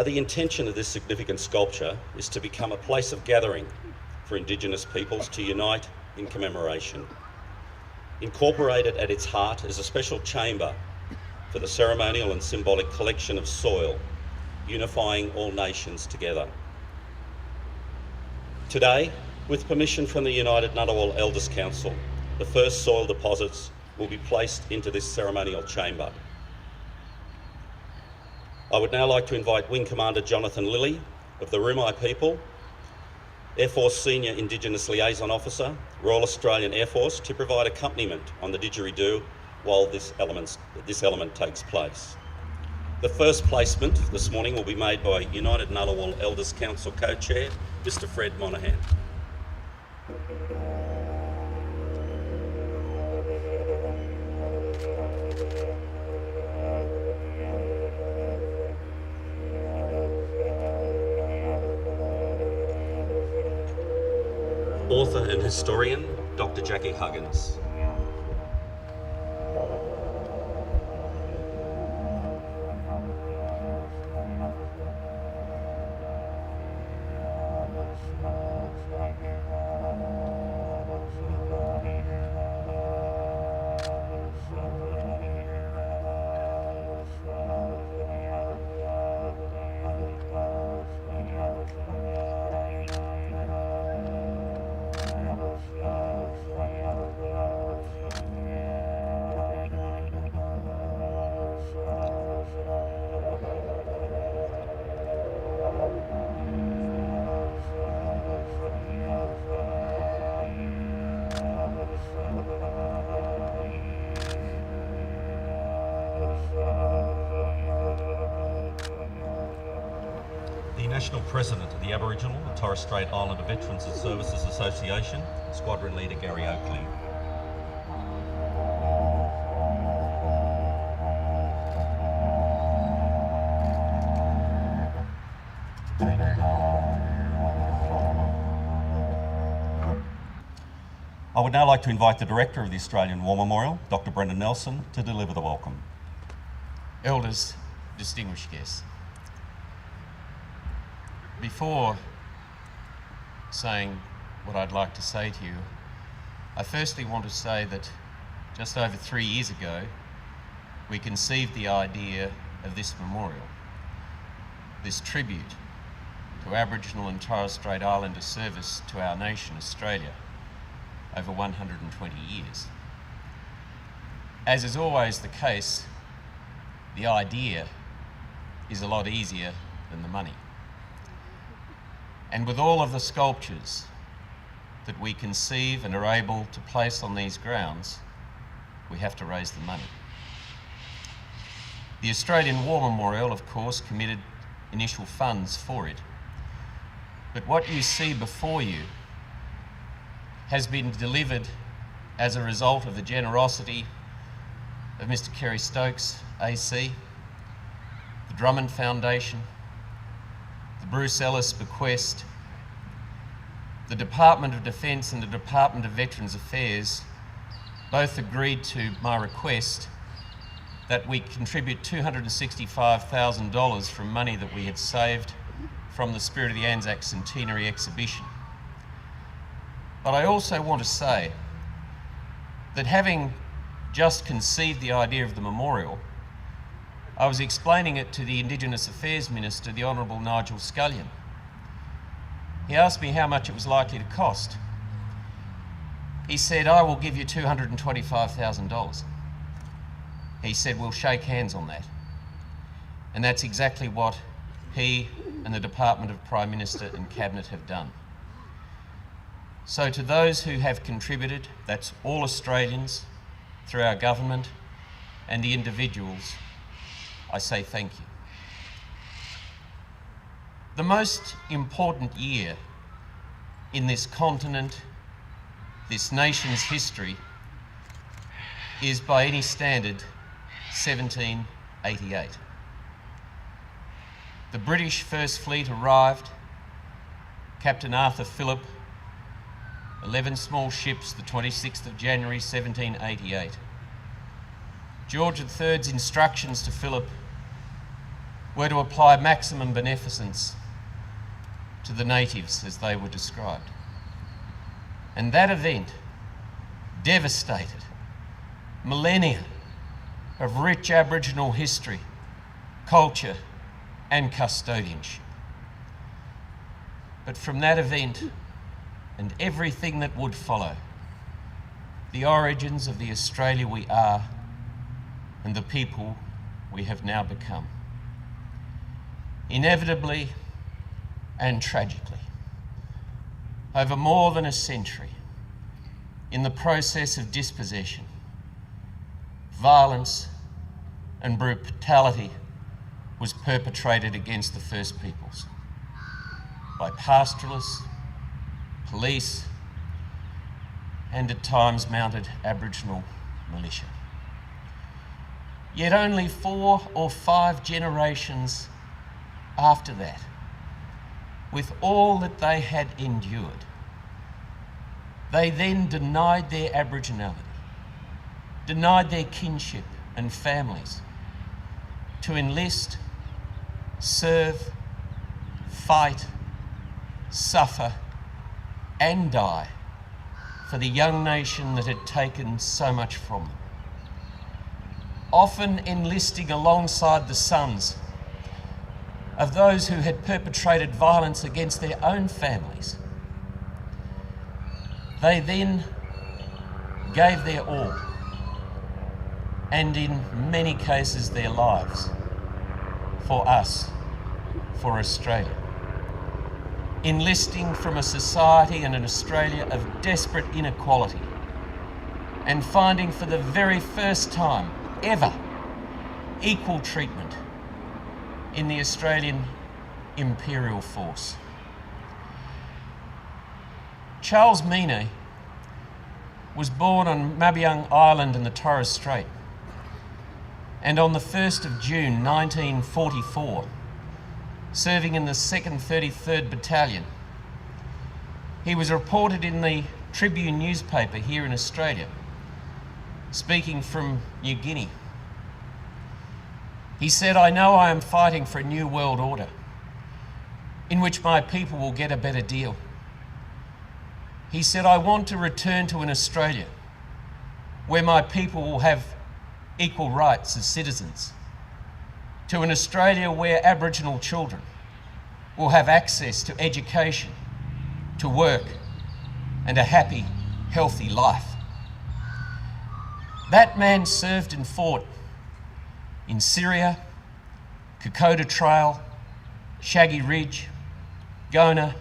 The intention of this significant sculpture is to become a place of gathering for Indigenous peoples to unite in commemoration. Incorporated at its heart is a special chamber for the ceremonial and symbolic collection of soil, unifying all nations together. Today, with permission from the United Ngunnawal Elders Council, the first soil deposits will be placed into this ceremonial chamber. I would now like to invite Wing Commander Jonathan Lilly of the Rumai people, Air Force Senior Indigenous Liaison Officer, Royal Australian Air Force, to provide accompaniment on the didgeridoo while this element takes place. The first placement this morning will be made by United Ngunnawal Elders Council Co-Chair, Mr. Fred Monaghan. Author and historian, Dr. Jackie Huggins. National President of the Aboriginal and Torres Strait Islander Veterans and Services Association, Squadron Leader Gary Oakley. I would now like to invite the Director of the Australian War Memorial, Dr. Brendan Nelson, to deliver the welcome. Elders, distinguished guests. Before saying what I'd like to say to you, I firstly want to say that just over 3 years ago, we conceived the idea of this memorial, this tribute to Aboriginal and Torres Strait Islander service to our nation, Australia, over 120 years. As is always the case, the idea is a lot easier than the money. And with all of the sculptures that we conceive and are able to place on these grounds, we have to raise the money. The Australian War Memorial, of course, committed initial funds for it. But what you see before you has been delivered as a result of the generosity of Mr. Kerry Stokes, AC, the Drummond Foundation, the Bruce Ellis bequest, the Department of Defence and the Department of Veterans Affairs both agreed to my request that we contribute $265,000 from money that we had saved from the Spirit of the Anzac Centenary exhibition. But I also want to say that having just conceived the idea of the memorial, I was explaining it to the Indigenous Affairs Minister, the Honourable Nigel Scullion. He asked me how much it was likely to cost. He said, "I will give you $225,000. He said, "We'll shake hands on that." And that's exactly what he and the Department of Prime Minister and Cabinet have done. So to those who have contributed, that's all Australians, through our government and the individuals, I say thank you. The most important year in this continent, this nation's history, is by any standard 1788. The British First Fleet arrived, Captain Arthur Phillip, 11 small ships, the 26th of January 1788. George III's instructions to Phillip were to apply maximum beneficence to the natives as they were described. And that event devastated millennia of rich Aboriginal history, culture and custodianship. But from that event and everything that would follow, the origins of the Australia we are and the people we have now become. Inevitably and tragically, over more than a century, in the process of dispossession, violence and brutality was perpetrated against the First Peoples by pastoralists, police, and at times mounted Aboriginal militia. Yet only 4 or 5 generations after that, with all that they had endured, they then denied their Aboriginality, denied their kinship and families, to enlist, serve, fight, suffer, and die for the young nation that had taken so much from them. Often enlisting alongside the sons of those who had perpetrated violence against their own families. They then gave their all, and in many cases their lives, for us, for Australia. Enlisting from a society and an Australia of desperate inequality, and finding for the very first time ever equal treatment in the Australian Imperial Force. Charles Meany was born on Bandjalung Island in the Torres Strait, and on the 1st of June 1944, serving in the 2nd 33rd Battalion, he was reported in the Tribune newspaper here in Australia, speaking from New Guinea. He said, "I know I am fighting for a new world order in which my people will get a better deal." He said, "I want to return to an Australia where my people will have equal rights as citizens, to an Australia where Aboriginal children will have access to education, to work, and a happy, healthy life." That man served and fought in Syria, Cockatoo Trail, Shaggy Ridge, Gona,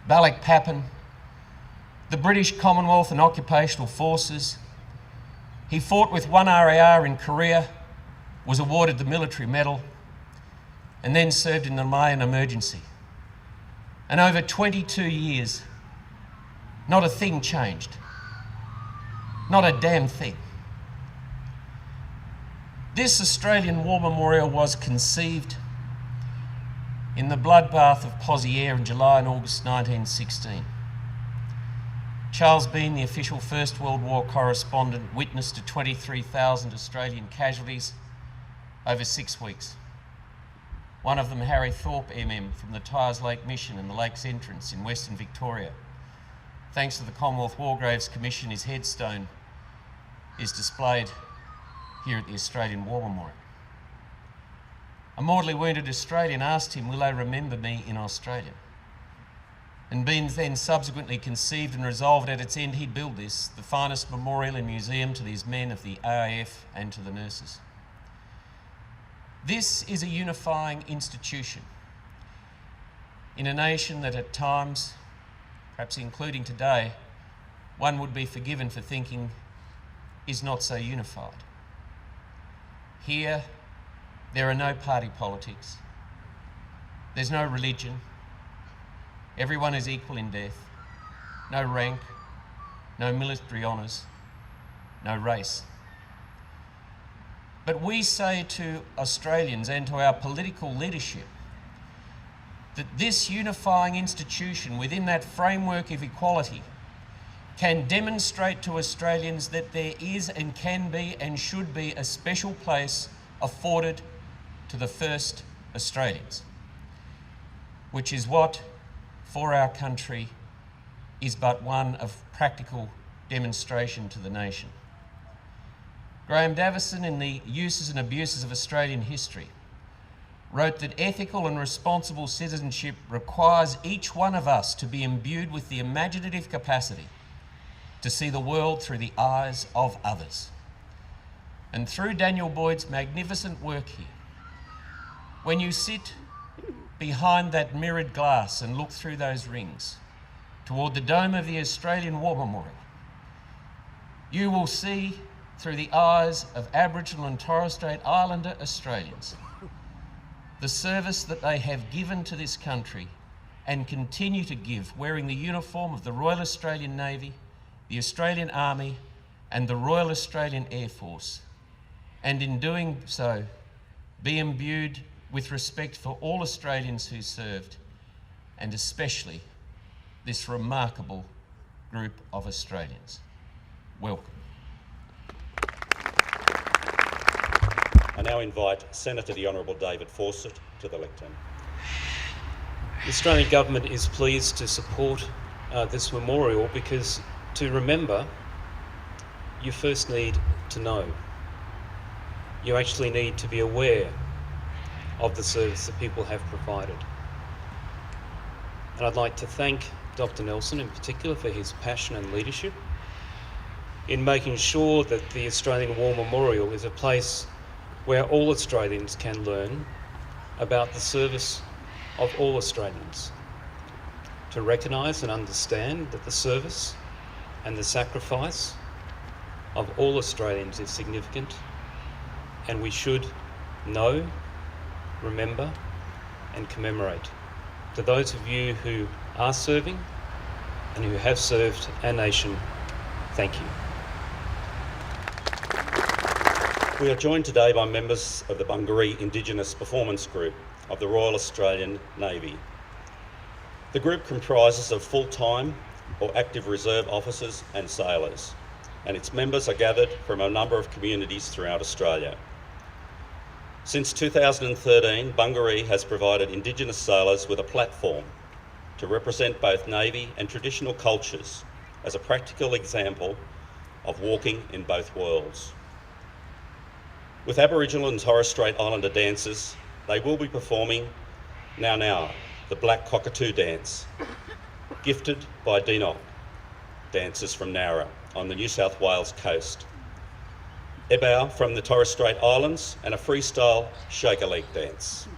Balikpapan, the British Commonwealth and Occupational Forces. He fought with 1 RAR in Korea, was awarded the military medal, and then served in the Mayan emergency. And over 22 years, not a thing changed. Not a damn thing. This Australian War Memorial was conceived in the bloodbath of Pozieres in July and August 1916. Charles Bean, the official First World War correspondent, witnessed to 23,000 Australian casualties over 6 weeks. One of them, Harry Thorpe, MM, from the Tyers Lake Mission and the Lakes Entrance in Western Victoria. Thanks to the Commonwealth War Graves Commission, his headstone is displayed here at the Australian War Memorial. A mortally wounded Australian asked him, "Will they remember me in Australia?" And Bean then subsequently conceived and resolved at its end he'd build this, the finest memorial and museum to these men of the AIF and to the nurses. This is a unifying institution in a nation that at times, perhaps including today, one would be forgiven for thinking is not so unified. Here, there are no party politics. There's no religion. Everyone is equal in death. No rank, no military honours, no race. But we say to Australians and to our political leadership that this unifying institution within that framework of equality can demonstrate to Australians that there is and can be and should be a special place afforded to the first Australians, which is what, for our country, is but one of practical demonstration to the nation. Graham Davison, in The Uses and Abuses of Australian History, wrote that ethical and responsible citizenship requires each one of us to be imbued with the imaginative capacity to see the world through the eyes of others. And through Daniel Boyd's magnificent work here, when you sit behind that mirrored glass and look through those rings toward the dome of the Australian War Memorial, you will see through the eyes of Aboriginal and Torres Strait Islander Australians the service that they have given to this country and continue to give, wearing the uniform of the Royal Australian Navy, the Australian Army and the Royal Australian Air Force, and in doing so be imbued with respect for all Australians who served, and especially this remarkable group of Australians. Welcome. I now invite Senator the Honourable David Fawcett to the lectern. The Australian Government is pleased to support this memorial because to remember, you first need to know. You actually need to be aware of the service that people have provided. And I'd like to thank Dr. Nelson in particular for his passion and leadership in making sure that the Australian War Memorial is a place where all Australians can learn about the service of all Australians, to recognise and understand that the service and the sacrifice of all Australians is significant, and we should know, remember and commemorate. To those of you who are serving and who have served our nation, thank you. We are joined today by members of the Bungaree Indigenous Performance Group of the Royal Australian Navy. The group comprises of full-time or active reserve officers and sailors, and its members are gathered from a number of communities throughout Australia. Since 2013, Bungaree has provided Indigenous sailors with a platform to represent both Navy and traditional cultures as a practical example of walking in both worlds. With Aboriginal and Torres Strait Islander dancers, they will be performing Now, the Black Cockatoo dance, gifted by Dinock, dancers from Nowra on the New South Wales coast, Ebau from the Torres Strait Islands, and a freestyle shake-a-leg dance.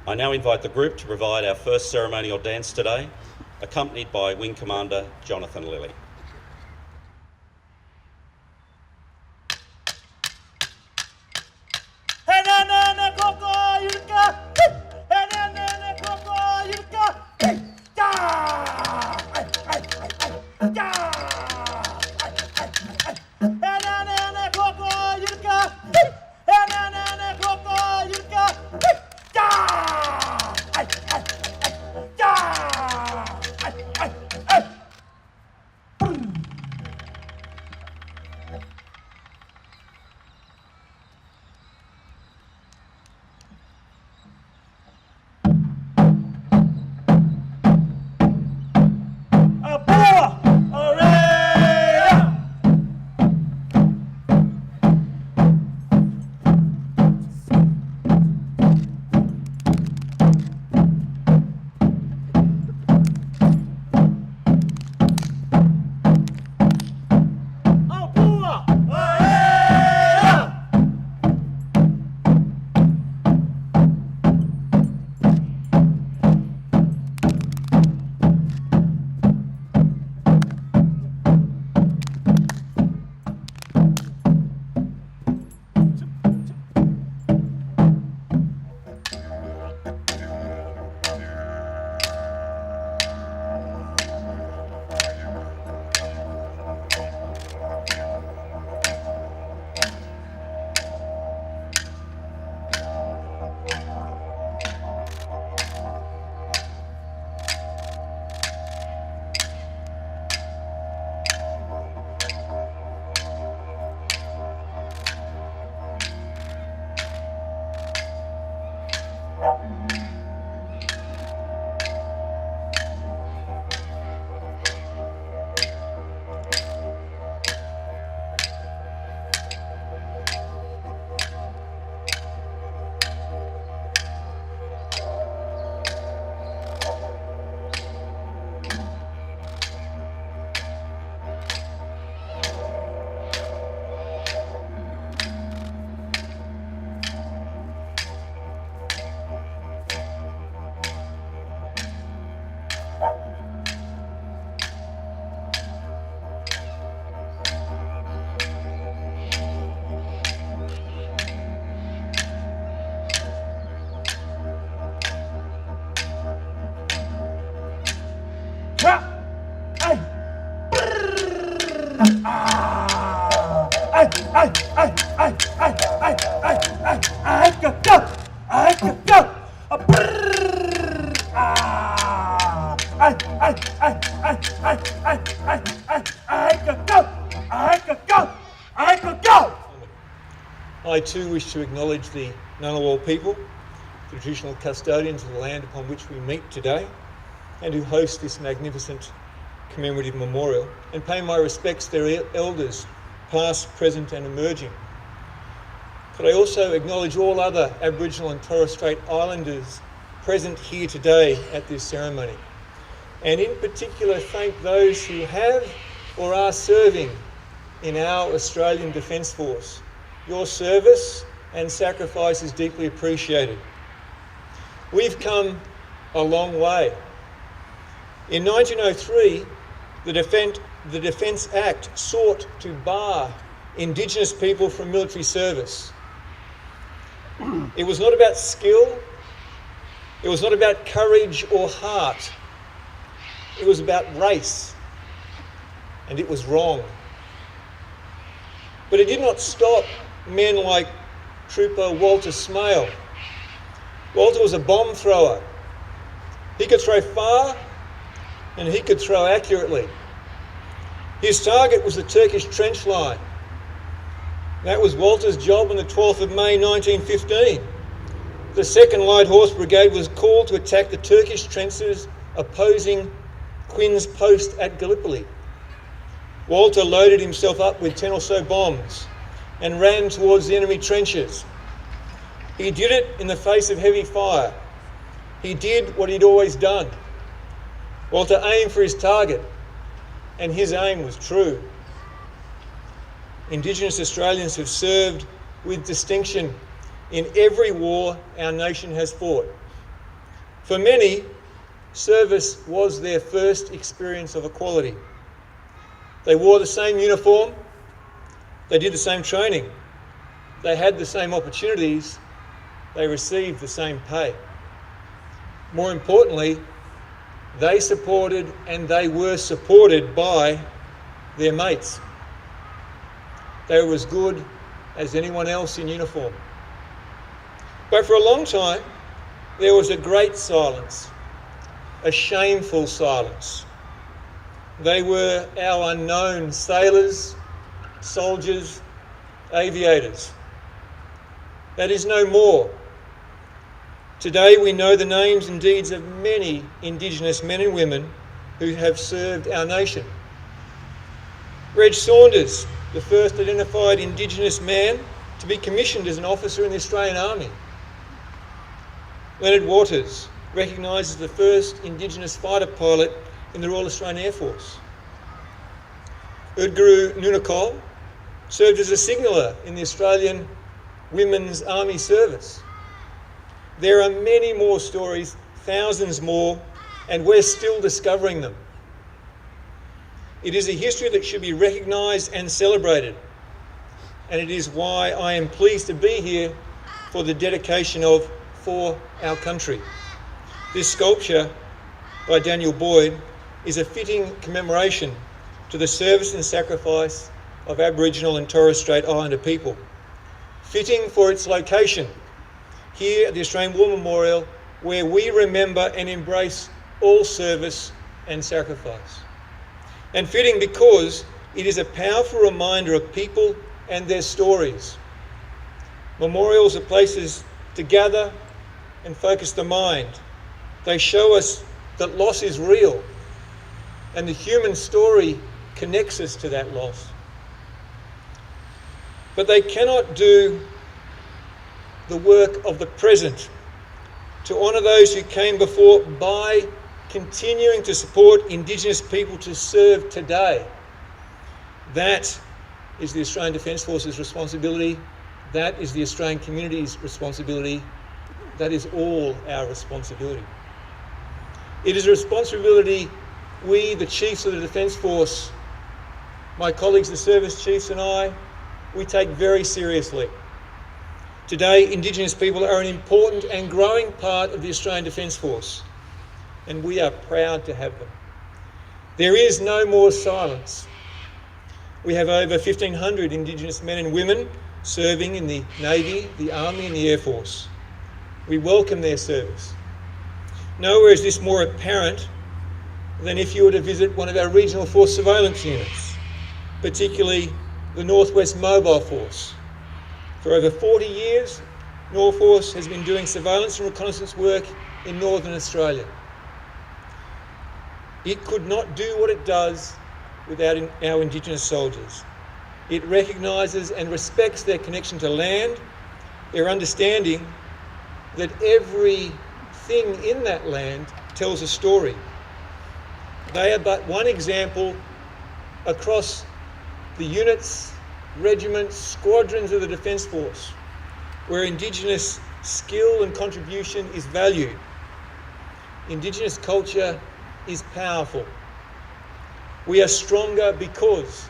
I now invite the group to provide our first ceremonial dance today, accompanied by Wing Commander Jonathan Lilly. I too wish to acknowledge the Ngunnawal people, the traditional custodians of the land upon which we meet today, and who host this magnificent commemorative memorial, and pay my respects to their elders, past, present and emerging. But I also acknowledge all other Aboriginal and Torres Strait Islanders present here today at this ceremony, and in particular thank those who have or are serving in our Australian Defence Force. Your service and sacrifice is deeply appreciated. We've come a long way. In 1903, the Defence Act sought to bar Indigenous people from military service. It was not about skill, it was not about courage or heart, it was about race, and it was wrong. But it did not stop men like Trooper Walter Smale. Walter was a bomb thrower. He could throw far and he could throw accurately. His target was the Turkish trench line. That was Walter's job on the 12th of May 1915. The 2nd Light Horse Brigade was called to attack the Turkish trenches opposing Quinn's post at Gallipoli. Walter loaded himself up with 10 or so bombs and ran towards the enemy trenches. He did it in the face of heavy fire. He did what he'd always done. Walter aimed for his target, and his aim was true. Indigenous Australians have served with distinction in every war our nation has fought. For many, service was their first experience of equality. They wore the same uniform, they did the same training, they had the same opportunities, they received the same pay. More importantly, they supported and they were supported by their mates. They were as good as anyone else in uniform. But for a long time, there was a great silence, a shameful silence. They were our unknown sailors, soldiers, aviators. That is no more. Today we know the names and deeds of many Indigenous men and women who have served our nation. Reg Saunders, the first identified Indigenous man to be commissioned as an officer in the Australian Army. Leonard Waters, recognised as the first Indigenous fighter pilot in the Royal Australian Air Force. Udguru Nunakol served as a signaller in the Australian Women's Army Service. There are many more stories, thousands more, and we're still discovering them. It is a history that should be recognised and celebrated, and it is why I am pleased to be here for the dedication of For Our Country. This sculpture by Daniel Boyd is a fitting commemoration to the service and sacrifice of Aboriginal and Torres Strait Islander people. Fitting for its location here at the Australian War Memorial, where we remember and embrace all service and sacrifice. And fitting because it is a powerful reminder of people and their stories. Memorials are places to gather and focus the mind. They show us that loss is real, and the human story connects us to that loss. But they cannot do the work of the present to honour those who came before by continuing to support Indigenous people to serve today. That is the Australian Defence Force's responsibility. That is the Australian community's responsibility. That is all our responsibility. It is a responsibility we, the chiefs of the Defence Force, my colleagues, the service chiefs and I, we take very seriously. Today, Indigenous people are an important and growing part of the Australian Defence Force, and we are proud to have them. There is no more silence. We have over 1,500 Indigenous men and women serving in the Navy, the Army and the Air Force. We welcome their service. Nowhere is this more apparent than if you were to visit one of our regional force surveillance units, particularly the Northwest Mobile Force. For over 40 years, North Force has been doing surveillance and reconnaissance work in Northern Australia. It could not do what it does without our Indigenous soldiers. It recognises and respects their connection to land, their understanding that everything in that land tells a story. They are but one example across the units, regiments, squadrons of the Defence Force, where Indigenous skill and contribution is valued. Indigenous culture is powerful. We are stronger because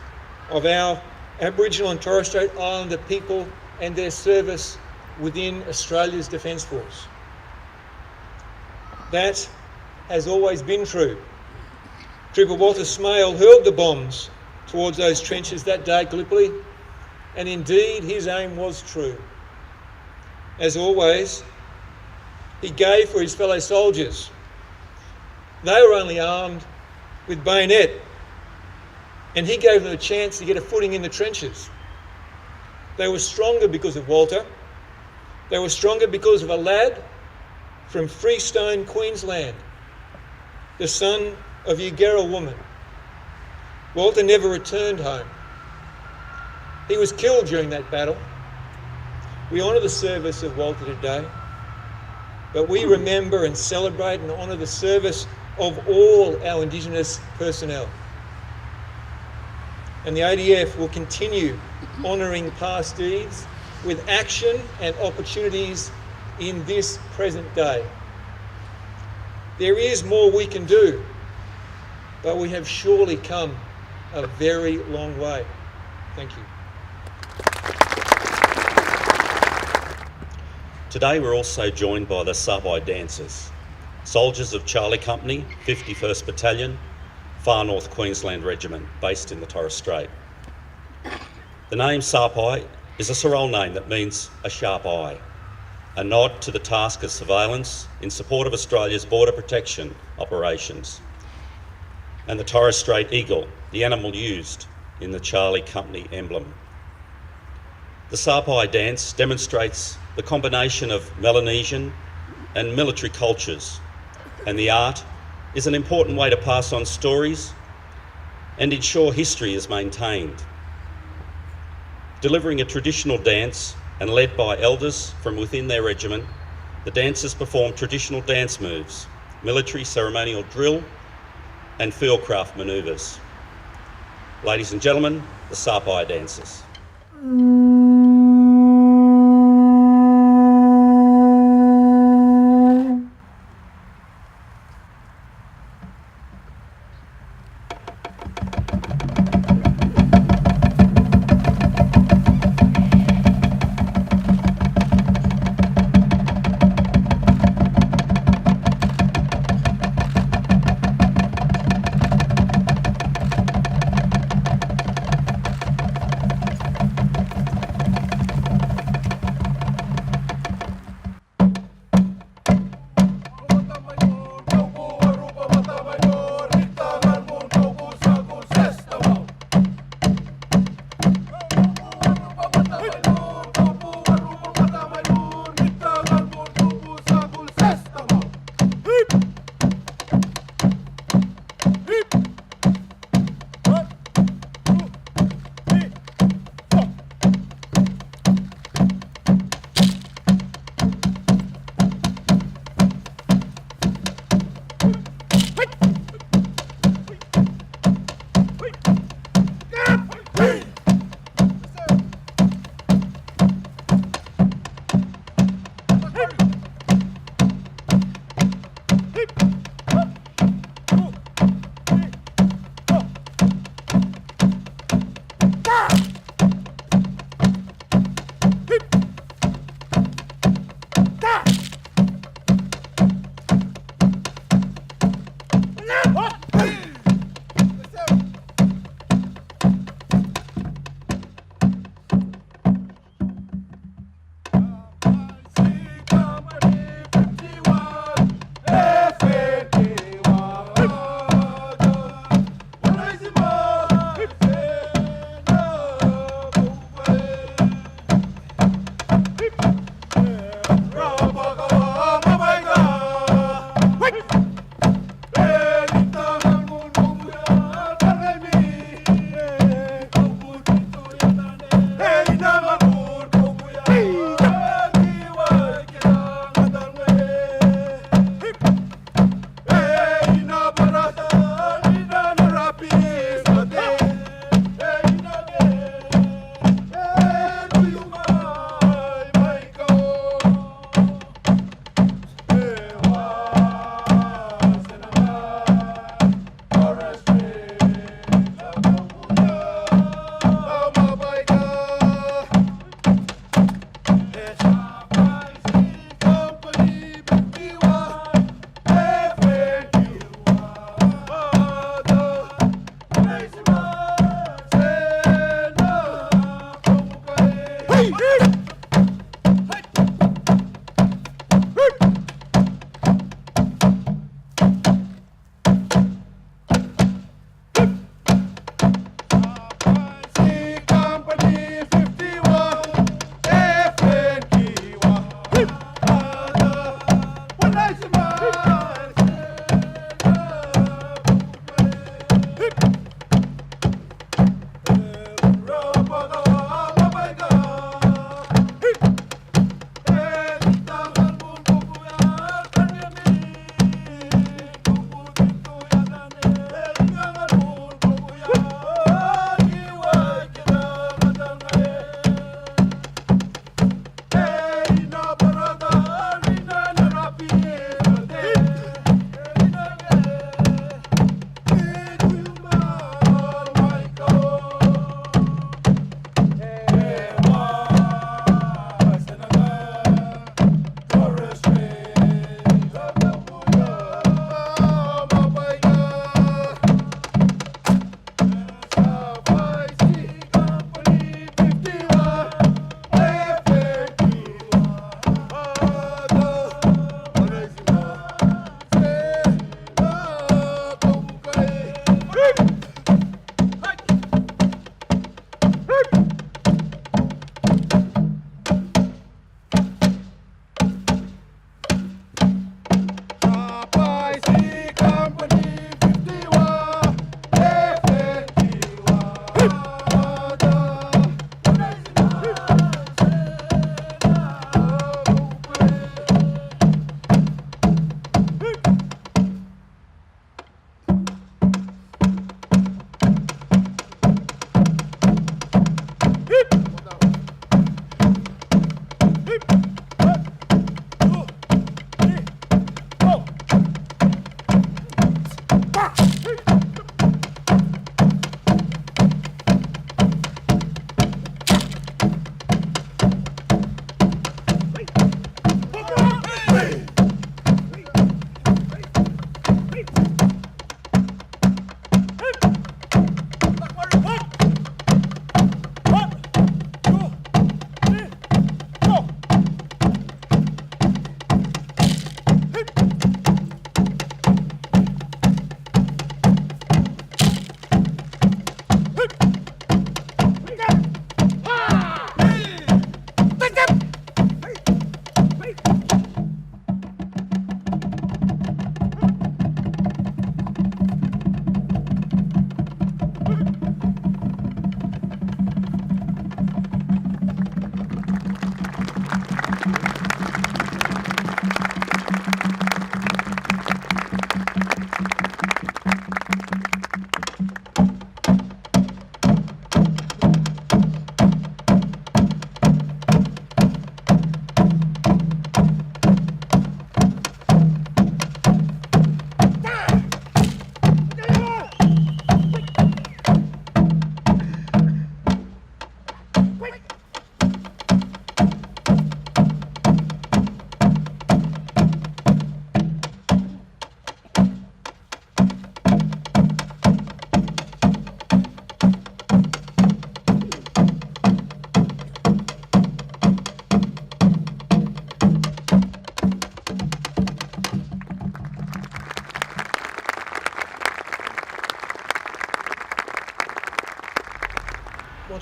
of our Aboriginal and Torres Strait Islander people and their service within Australia's Defence Force. That has always been true. Trooper Walter Smale hurled the bombs towards those trenches that day at Gallipoli, and indeed his aim was true. As always, he gave for his fellow soldiers. They were only armed with bayonet, and he gave them a chance to get a footing in the trenches. They were stronger because of Walter. They were stronger because of a lad from Freestone, Queensland, the son of a Wangerriburra woman. Walter never returned home. He was killed during that battle. We honour the service of Walter today, but we remember and celebrate and honour the service of all our Indigenous personnel. And the ADF will continue honouring past deeds with action and opportunities in this present day. There is more we can do, but we have surely come a very long way. Thank you. Today we're also joined by the Sabai dancers, soldiers of Charlie Company, 51st Battalion, Far North Queensland Regiment, based in the Torres Strait. The name Sapai is a Sorol name that means a sharp eye, a nod to the task of surveillance in support of Australia's border protection operations, and the Torres Strait eagle, the animal used in the Charlie Company emblem. The Sapai dance demonstrates the combination of Melanesian and military cultures, and the art is an important way to pass on stories and ensure history is maintained. Delivering a traditional dance and led by elders from within their regiment, the dancers perform traditional dance moves, military ceremonial drill and fieldcraft manoeuvres. Ladies and gentlemen, the Sapai dancers.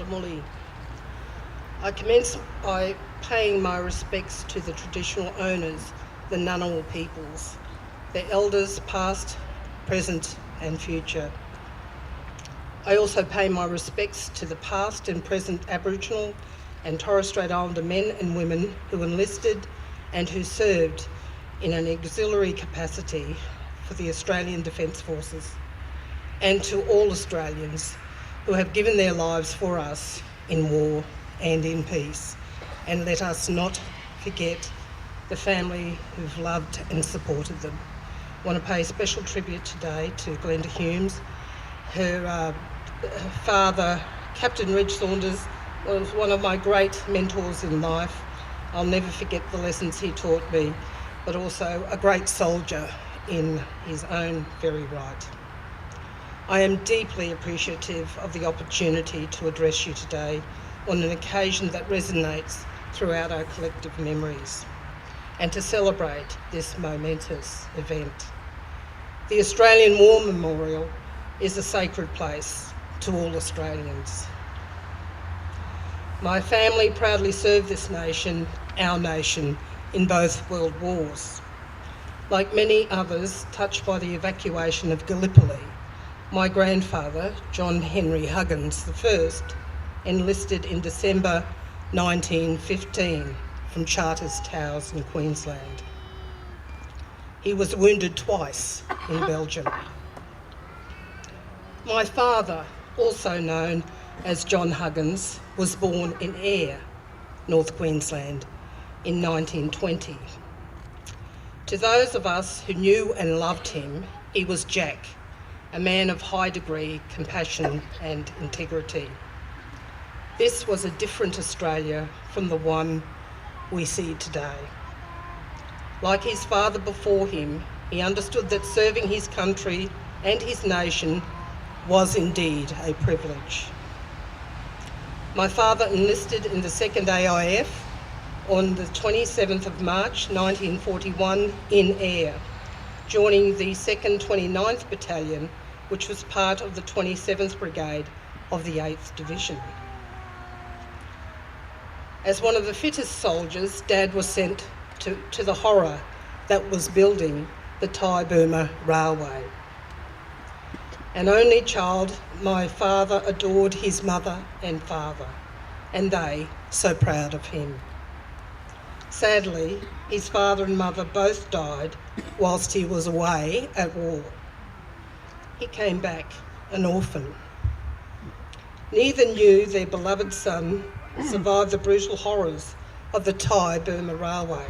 Tamuli. I commence by paying my respects to the traditional owners, the Ngunnawal peoples, their elders past, present and future. I also pay my respects to the past and present Aboriginal and Torres Strait Islander men and women who enlisted and who served in an auxiliary capacity for the Australian Defence Forces, and to all Australians who have given their lives for us in war and in peace. And let us not forget the family who've loved and supported them. I want to pay special tribute today to Glenda Humes. Her father, Captain Reg Saunders, was one of my great mentors in life. I'll never forget the lessons he taught me, but also a great soldier in his own very right. I am deeply appreciative of the opportunity to address you today on an occasion that resonates throughout our collective memories, and to celebrate this momentous event. The Australian War Memorial is a sacred place to all Australians. My family proudly served this nation, our nation, in both world wars. Like many others touched by the evacuation of Gallipoli, my grandfather, John Henry Huggins I, enlisted in December 1915 from Charters Towers in Queensland. He was wounded twice in Belgium. My father, also known as John Huggins, was born in Ayr, North Queensland, in 1920. To those of us who knew and loved him, he was Jack, a man of high degree compassion and integrity. This was a different Australia from the one we see today. Like his father before him, he understood that serving his country and his nation was indeed a privilege. My father enlisted in the 2nd AIF on the 27th of March 1941 in Ayr, joining the 2nd 29th Battalion, which was part of the 27th Brigade of the 8th Division. As one of the fittest soldiers, Dad was sent to the horror that was building the Thai-Burma Railway. An only child, my father adored his mother and father, and they so proud of him. Sadly, his father and mother both died whilst he was away at war. He came back an orphan. Neither knew their beloved son survived the brutal horrors of the Thai-Burma Railway.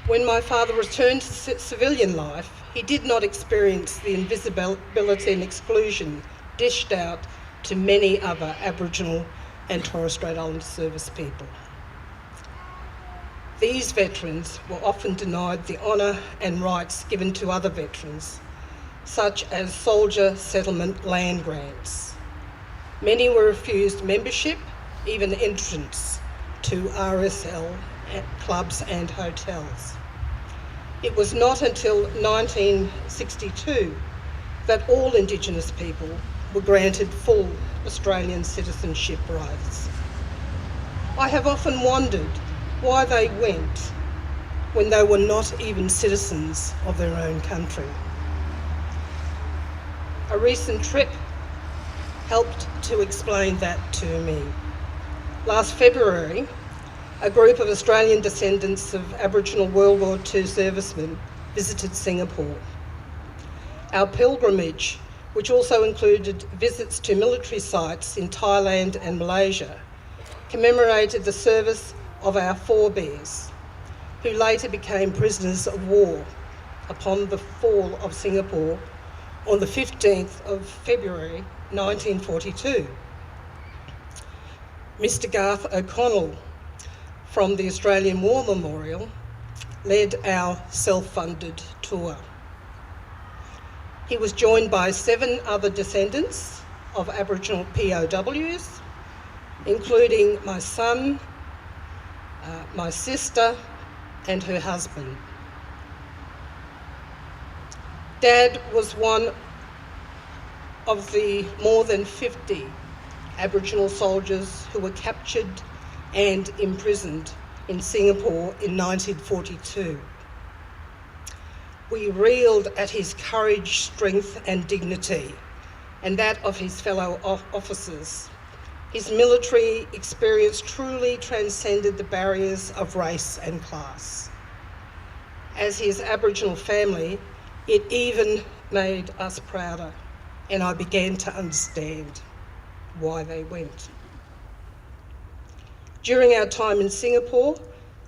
When my father returned to civilian life, he did not experience the invisibility and exclusion dished out to many other Aboriginal and Torres Strait Islander service people. These veterans were often denied the honour and rights given to other veterans, such as soldier settlement land grants. Many were refused membership, even entrance to RSL clubs and hotels. It was not until 1962 that all Indigenous people were granted full Australian citizenship rights. I have often wondered why they went when they were not even citizens of their own country. A recent trip helped to explain that to me. Last February, a group of Australian descendants of Aboriginal World War II servicemen visited Singapore. Our pilgrimage, which also included visits to military sites in Thailand and Malaysia, commemorated the service of our forebears, who later became prisoners of war upon the fall of Singapore on the 15th of February 1942. Mr. Garth O'Connell from the Australian War Memorial led our self-funded tour. He was joined by 7 other descendants of Aboriginal POWs, including my son, my sister and her husband. Dad was one of the more than 50 Aboriginal soldiers who were captured and imprisoned in Singapore in 1942. We reeled at his courage, strength and dignity, and that of his fellow officers. His military experience truly transcended the barriers of race and class. As his Aboriginal family, it even made us prouder, and I began to understand why they went. During our time in Singapore,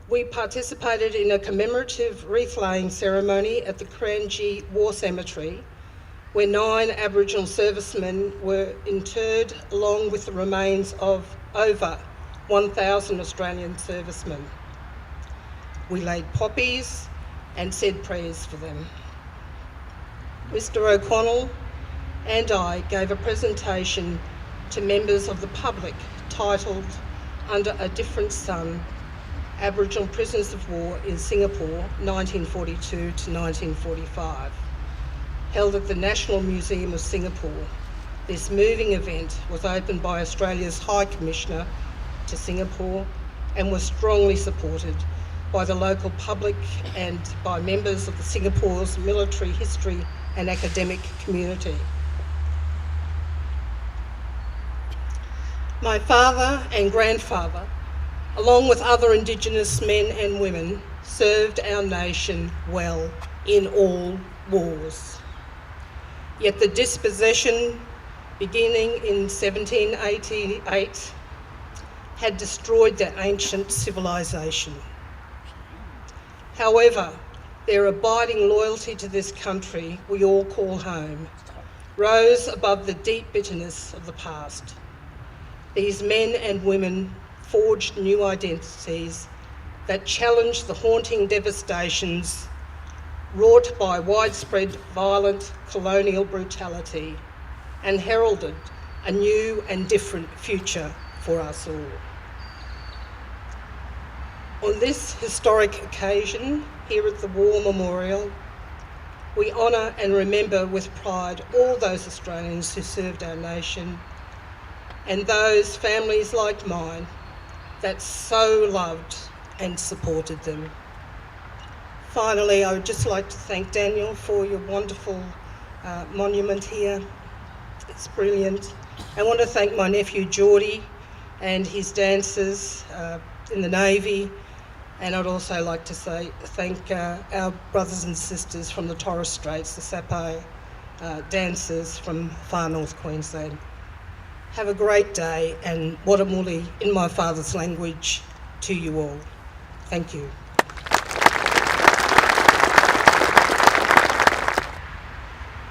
we participated in a commemorative wreath-laying ceremony at the Kranji War Cemetery, where 9 Aboriginal servicemen were interred along with the remains of over 1,000 Australian servicemen. We laid poppies and said prayers for them. Mr. O'Connell and I gave a presentation to members of the public titled Under a Different Sun, Aboriginal Prisoners of War in Singapore, 1942 to 1945, held at the National Museum of Singapore. This moving event was opened by Australia's High Commissioner to Singapore and was strongly supported by the local public and by members of Singapore's military history and academic community. My father and grandfather, along with other Indigenous men and women, served our nation well in all wars. Yet the dispossession, beginning in 1788, had destroyed their ancient civilisation. However, their abiding loyalty to this country we all call home rose above the deep bitterness of the past. These men and women forged new identities that challenged the haunting devastations wrought by widespread violent colonial brutality and heralded a new and different future for us all. On this historic occasion, here at the War Memorial, we honour and remember with pride all those Australians who served our nation and those families like mine that so loved and supported them. Finally, I would just like to thank Daniel for your wonderful monument here. It's brilliant. I want to thank my nephew Geordie and his dancers in the Navy, and I'd also like to thank our brothers and sisters from the Torres Straits, the Sapo dancers from far North Queensland. Have a great day, and Watamuli in my father's language to you all. Thank you.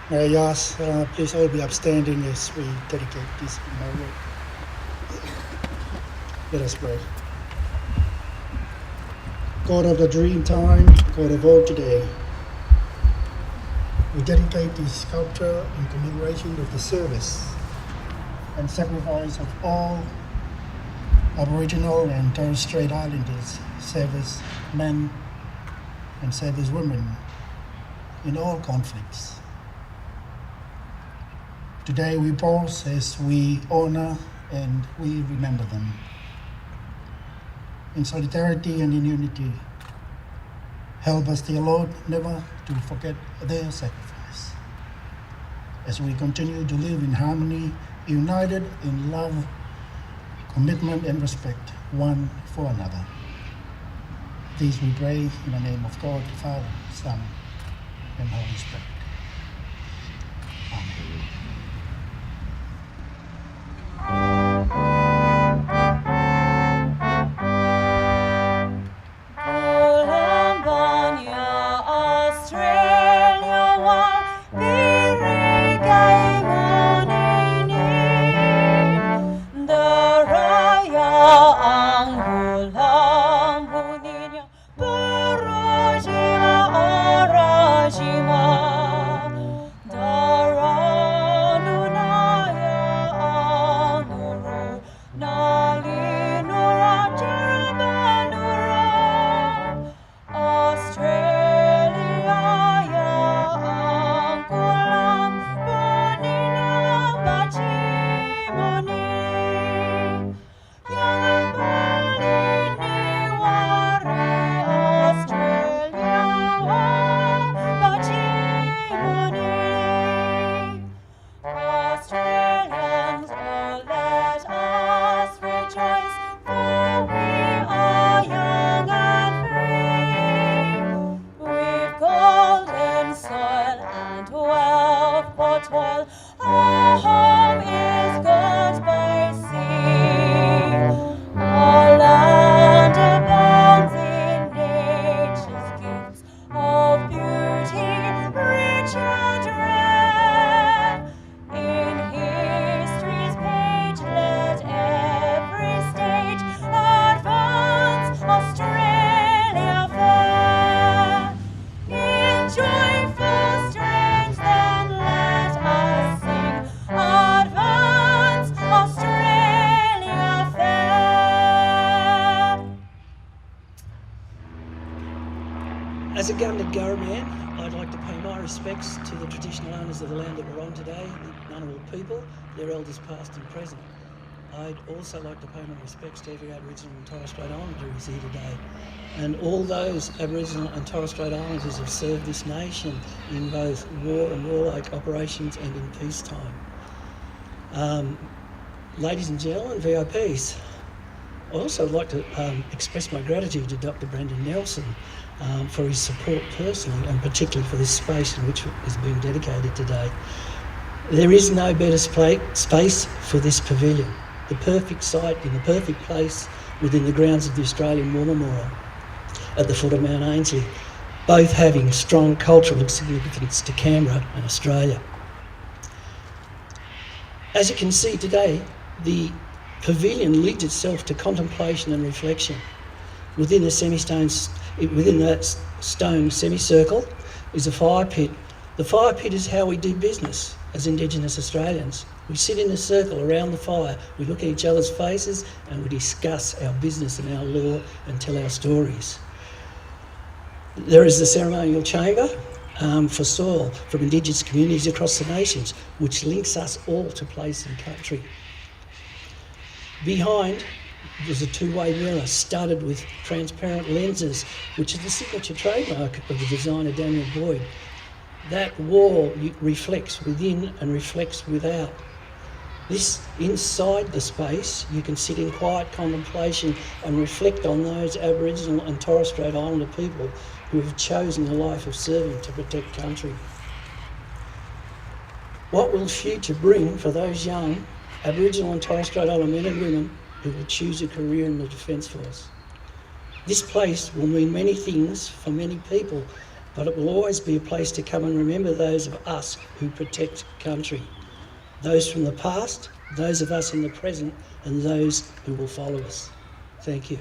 May I ask, please all be upstanding as we dedicate this memorial. Let us pray. God of the dream time, God of all today, we dedicate this sculpture in commemoration of the service and sacrifice of all Aboriginal and Torres Strait Islanders, servicemen and servicewomen in all conflicts. Today we pause as we honour and we remember them. In solidarity and in unity, help us, dear Lord, never to forget their sacrifice. As we continue to live in harmony, united in love, commitment and respect one for another. These we pray in the name of God, Father, Son, and Holy Spirit. Amen. Daraya, As a Gangalu man, I'd like to pay my respects to the traditional owners of the land that we're on today, the Ngunnawal people, their elders past and present. I'd also like to pay my respects to every Aboriginal and Torres Strait Islander who's here today, and all those Aboriginal and Torres Strait Islanders who have served this nation in both war and warlike operations and in peacetime. Ladies and gentlemen, VIPs, I also would like to express my gratitude to Dr. Brendan Nelson for his support personally, and particularly for this space in which is being dedicated today. There is no better space for this pavilion, the perfect site in the perfect place within the grounds of the Australian War Memorial at the foot of Mount Ainslie, both having strong cultural significance to Canberra and Australia. As you can see today, the pavilion leads itself to contemplation and reflection. Within that stone semicircle is a fire pit. The fire pit is how we do business as Indigenous Australians. We sit in a circle around the fire, we look at each other's faces and we discuss our business and our law and tell our stories. There is the ceremonial chamber for soil from Indigenous communities across the nations, which links us all to place and country. Behind, there's a two-way mirror studded with transparent lenses, which is the signature trademark of the designer Daniel Boyd. That wall reflects within and reflects without. This, inside the space, you can sit in quiet contemplation and reflect on those Aboriginal and Torres Strait Islander people who have chosen a life of serving to protect country. What will the future bring for those young Aboriginal and Torres Strait Islander men and women who will choose a career in the Defence Force? This place will mean many things for many people, but it will always be a place to come and remember those of us who protect country. Those from the past, those of us in the present, and those who will follow us. Thank you.